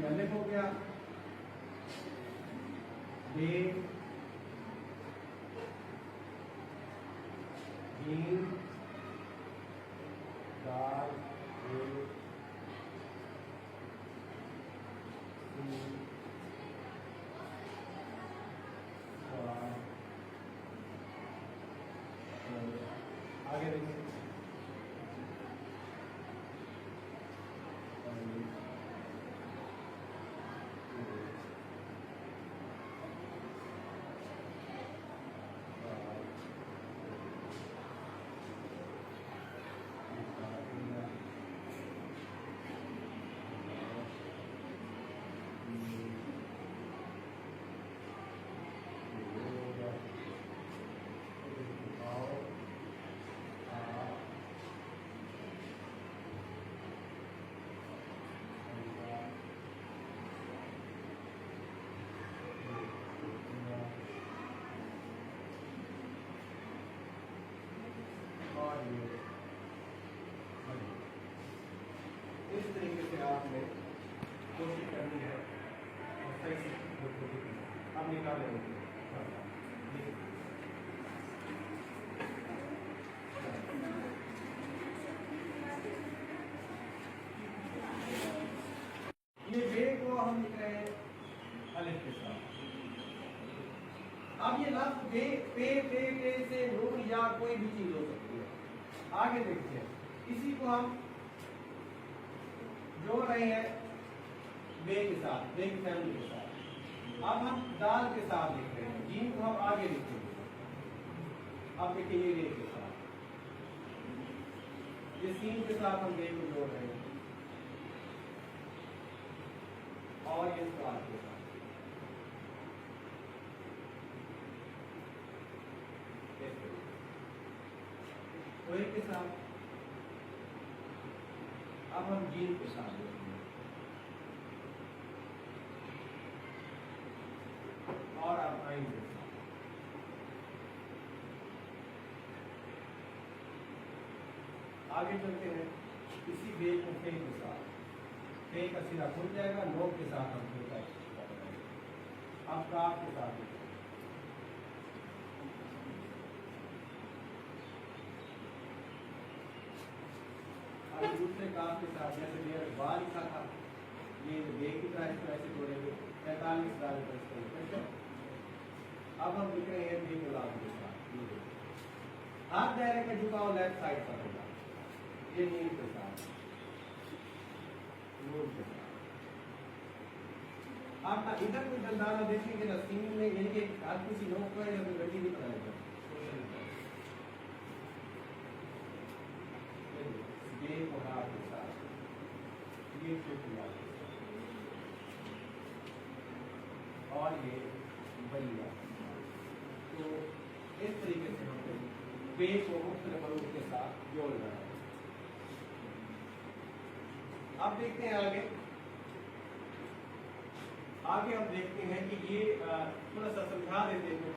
ये अलिफ हो गया, बे, जीम, दाल, रे, सीन, वाव, आगे देखिए और ये इस तरीके से आपने कोशिश करनी है और सही से अब निकाल लेंगे। ये बे को हम लिख रहे हैं अलिफ के साथ। अब ये लफ्ज बे पे से नून या कोई भी चीज हो सकती है। आगे देखते हैं, इसी को हम जोड़ रहे हैं बे के साथ, बे की फैमिली के साथ। अब हम दाल के साथ लिख रहे हैं, जीन को हम आगे लिखेंगे। अब देखिए ये रे के साथ, ये सीन के साथ हम बे को जोड़ रहे हैं और ये स्वाद के साथ। कोई के साथ अब हम जीन के साथ देखेंगे और अब आइन के साथ। आगे चलते हैं, इसी बे को फे के साथ, फे का सिरा खुल जाएगा, नो के साथ हम फे का अब काफ के साथ देखेंगे। दूसरे काम के साथ, जैसे मेरा बाल लिखा था, ये बे की तरह इसको ऐसे जोड़ेंगे 45 दाल पर इसको। अब हम लिख रहे हैं बे गुलाब के साथ। हाथ दायरे का झुकाव लेफ्ट साइड पर होगा, ये नील के साथ, नूर के साथ। आप इधर कोई दंदाना देखेंगे ना, सीन में यही एक हल्की सी नोक पर या गड्डी भी बनाएगा। ये मुहार के साथ, ये चुटला और ये बलिया। तो इस तरीके से हम बे को मुख्तलिफ हरूफ के साथ जोड़ रहे हैं। अब देखते हैं आगे हम देखते हैं कि ये थोड़ा सा समझा देते हैं।